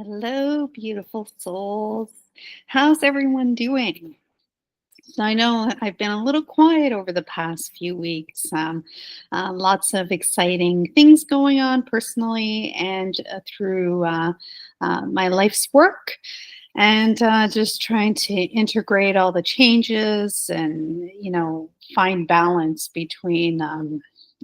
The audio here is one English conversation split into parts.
Hello, beautiful souls. How's everyone doing? So I know I've been a little quiet over the past few weeks. Lots of exciting things going on personally and through my life's work, and just trying to integrate all the changes and find balance between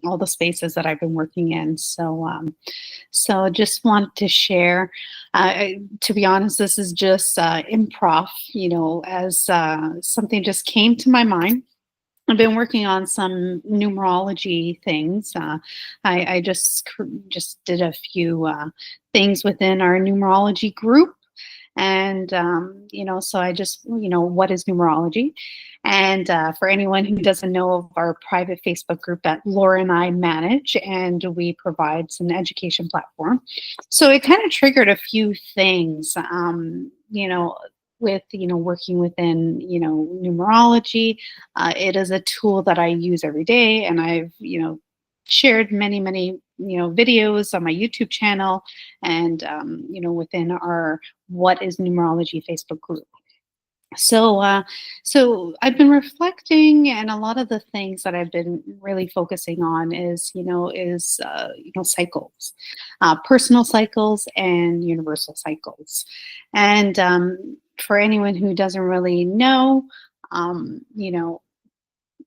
all the spaces that I've been working in. So just want to share. To be honest, this is just improv, as something just came to my mind. I've been working on some numerology things. I just did a few things within our numerology group, and so I just what is numerology? And for anyone who doesn't know of our private Facebook group that Laura and I manage, and we provide some education platform. So it kind of triggered a few things, with working within numerology. It is a tool that I use every day, and I've shared many videos on my YouTube channel, and within our What is Numerology Facebook group. So I've been reflecting, and a lot of the things that I've been really focusing on is cycles, personal cycles and universal cycles. And for anyone who doesn't really know,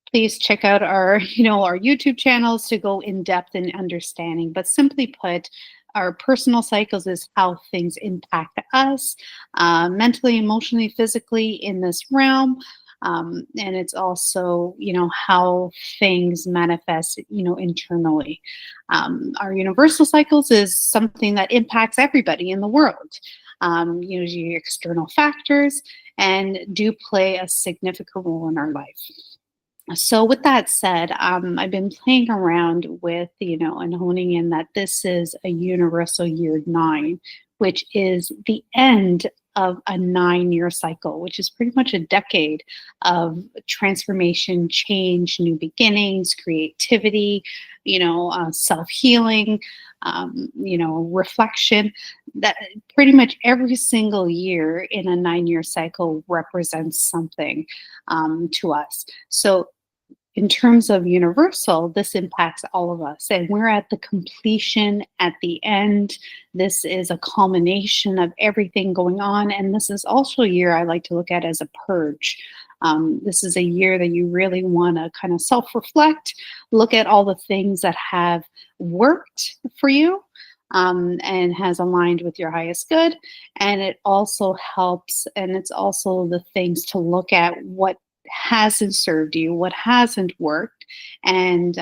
please check out our our YouTube channels to go in depth in understanding. But simply put, our personal cycles is how things impact us, mentally, emotionally, physically in this realm. And it's also how things manifest internally. Our universal cycles is something that impacts everybody in the world. Usually external factors, and do play a significant role in our life. So with that said, I've been playing around with, and honing in that this is a universal year 9, which is the end of a 9-year cycle, which is pretty much a decade of transformation, change, new beginnings, creativity, self-healing, reflection. That pretty much every single year in a 9-year cycle represents something to us. So in terms of universal, this impacts all of us, and we're at the completion, at the end. This is a culmination of everything going on, and this is also a year I like to look at as a purge. This is a year that you really want to kind of self-reflect, look at all the things that have worked for you, and has aligned with your highest good. And it also helps, and it's also the things to look at what hasn't served you, what hasn't worked, and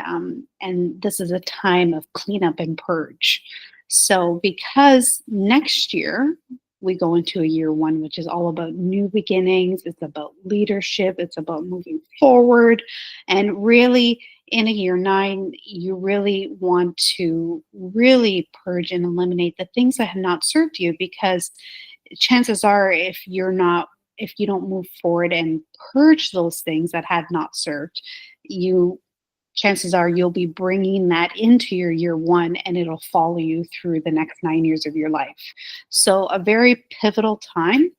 this is a time of cleanup and purge. So because next year we go into a year 1, which is all about new beginnings, it's about leadership, it's about moving forward, and really in a year 9, you really want to really purge and eliminate the things that have not served you, because chances are, if you don't move forward and purge those things that had not served you, chances are you'll be bringing that into your year 1, and it'll follow you through the next 9 years of your life. So a very pivotal time.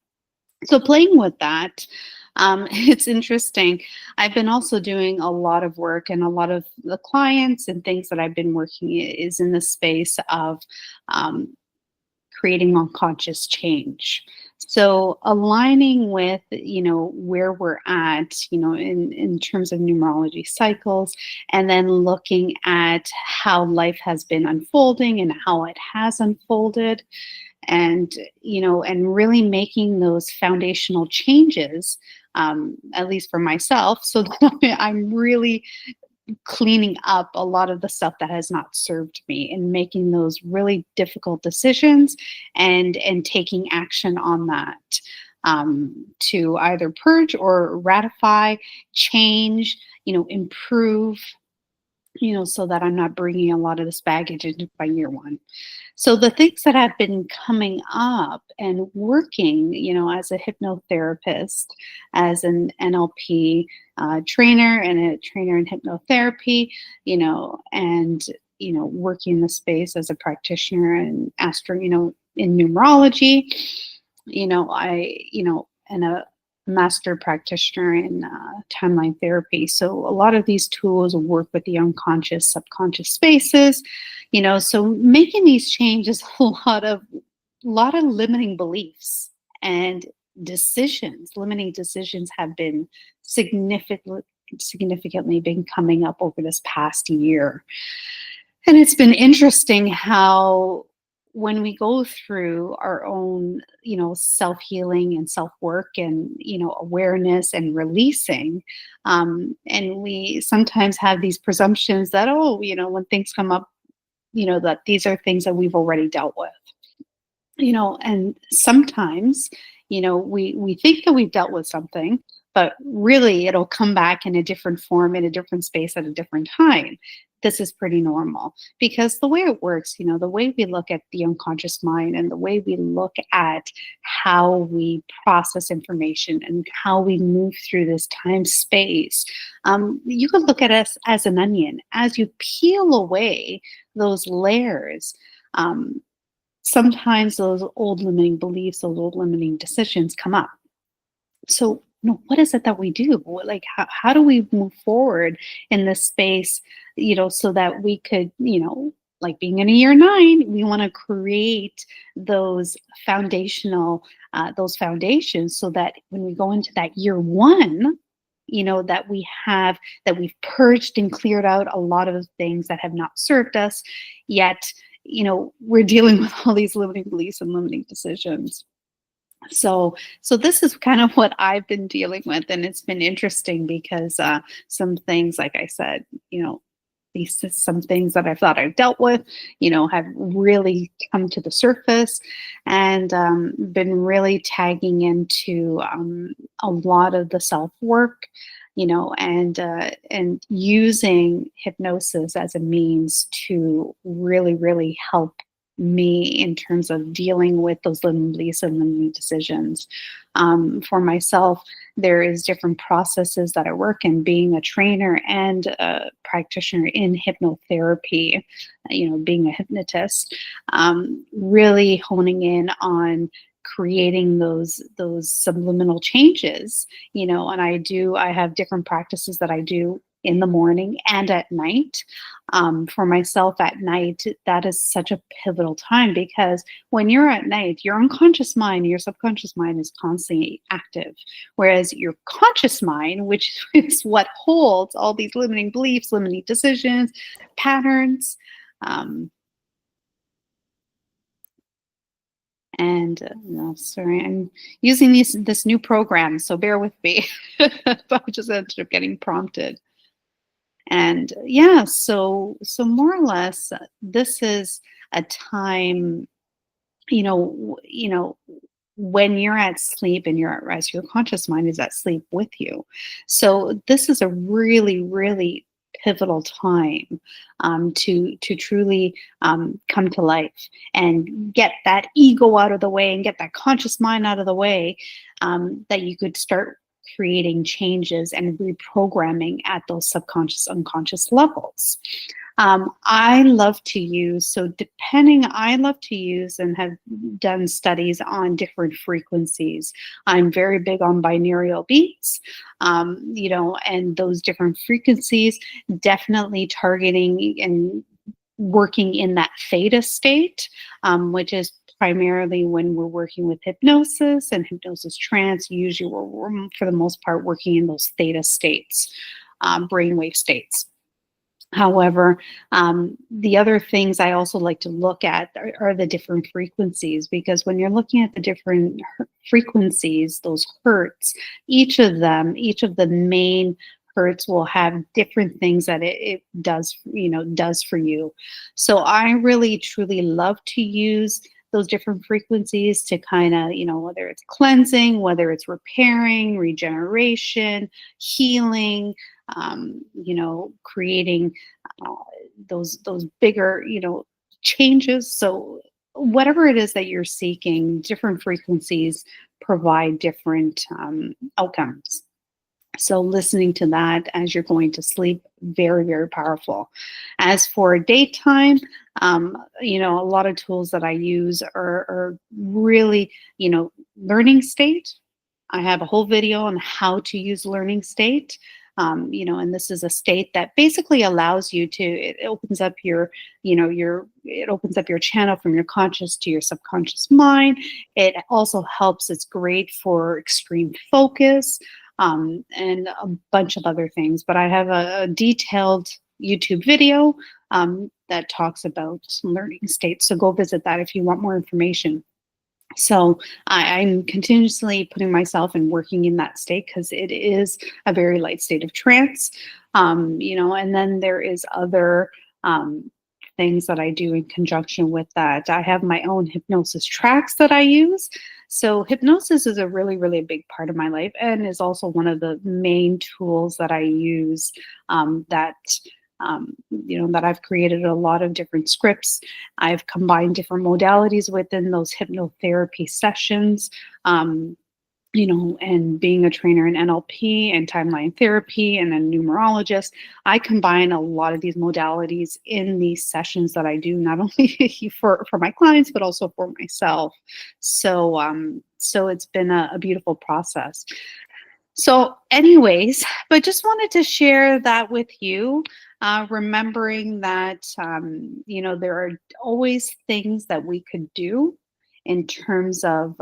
So playing with that, it's interesting. I've been also doing a lot of work, and a lot of the clients and things that I've been working is in the space of creating unconscious change. So aligning with, where we're at, in terms of numerology cycles, and then looking at how life has been unfolding and how it has unfolded, and, and really making those foundational changes, at least for myself, so that I'm really cleaning up a lot of the stuff that has not served me, and making those really difficult decisions, and taking action on that, to either purge or ratify, change, improve, so that I'm not bringing a lot of this baggage into my year 1. So the things that have been coming up and working, as a hypnotherapist, as an NLP trainer, and a trainer in hypnotherapy, and working in the space as a practitioner and in numerology. And a master practitioner in timeline therapy. So a lot of these tools work with the unconscious, subconscious spaces. So making these changes, a lot of limiting beliefs and limiting decisions have been significantly been coming up over this past year. And it's been interesting how when we go through our own, self-healing and self-work and, awareness and releasing, and we sometimes have these presumptions that, when things come up, that these are things that we've already dealt with. And sometimes, we think that we've dealt with something, but really it'll come back in a different form, in a different space at a different time. This is pretty normal because the way it works, the way we look at the unconscious mind and the way we look at how we process information and how we move through this time space, you could look at us as an onion. As you peel away those layers, sometimes those old limiting beliefs, those old limiting decisions come up. So, what is it that we do? Like, how do we move forward in this space, so that we could, like being in a year 9, we want to create those those foundations so that when we go into that year 1, that we've purged and cleared out a lot of the things that have not served us, yet we're dealing with all these limiting beliefs and limiting decisions. So this is kind of what I've been dealing with, and it's been interesting because some things, like I said, some things that I thought I've dealt with, have really come to the surface, and been really tagging into a lot of the self-work, and using hypnosis as a means to really, really help me in terms of dealing with those limiting beliefs and limiting decisions. For myself, there is different processes that I work in, being a trainer and a practitioner in hypnotherapy, being a hypnotist, really honing in on creating those subliminal changes, and I have different practices that I do in the morning and at night. For myself at night, that is such a pivotal time because when you're at night, your unconscious mind, your subconscious mind is constantly active. Whereas your conscious mind, which is what holds all these limiting beliefs, limiting decisions, patterns, no, sorry, I'm using this new program, so bear with me. But I just ended up getting prompted. And yeah, so more or less, this is a time, when you're at sleep and you're at rest, your conscious mind is at sleep with you. So this is a really, really pivotal time to truly come to life and get that ego out of the way and get that conscious mind out of the way, that you could start creating changes and reprogramming at those subconscious, unconscious levels. I love to use and have done studies on different frequencies. I'm very big on binaural beats, and those different frequencies, definitely targeting and working in that theta state, which is primarily when we're working with hypnosis and hypnosis trance. Usually we're for the most part working in those theta states, brainwave states. However, the other things I also like to look at are the different frequencies, because when you're looking at the different frequencies, those hertz, each of the main hertz will have different things that it does for you. So I really truly love to use those different frequencies to kind of, whether it's cleansing, whether it's repairing, regeneration, healing, creating those bigger, changes. So whatever it is that you're seeking, different frequencies provide different outcomes. So listening to that as you're going to sleep, very, very powerful. As for daytime, a lot of tools that I use are really, learning state. I have a whole video on how to use learning state. And this is a state that basically allows you to, it opens up it opens up your channel from your conscious to your subconscious mind. It also helps, it's great for extreme focus, and a bunch of other things. But I have a detailed YouTube video that talks about learning states. So go visit that if you want more information. So I'm continuously putting myself and working in that state because it is a very light state of trance. And then there is other things that I do in conjunction with that. I have my own hypnosis tracks that I use. So hypnosis is a really, really big part of my life and is also one of the main tools that I use that I've created a lot of different scripts. I've combined different modalities within those hypnotherapy sessions. And being a trainer in NLP and timeline therapy and a numerologist, I combine a lot of these modalities in these sessions that I do, not only for my clients, but also for myself. So it's been a beautiful process. So anyways, but just wanted to share that with you, remembering that, there are always things that we could do in terms of,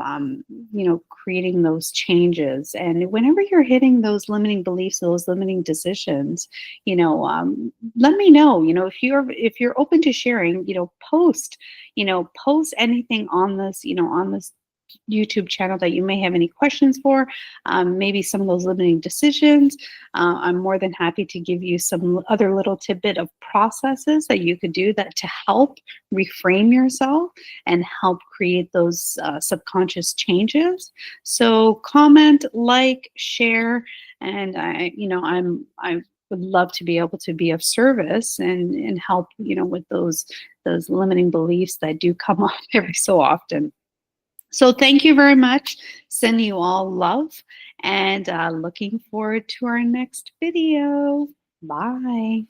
creating those changes. And whenever you're hitting those limiting beliefs, those limiting decisions, let me know, if you're open to sharing, post anything on this YouTube channel that you may have any questions for, maybe some of those limiting decisions. I'm more than happy to give you some other little tidbit of processes that you could do that to help reframe yourself and help create those subconscious changes. So comment, like, share, and I would love to be able to be of service and help, with those limiting beliefs that do come up every so often. So thank you very much. Send you all love and looking forward to our next video. Bye.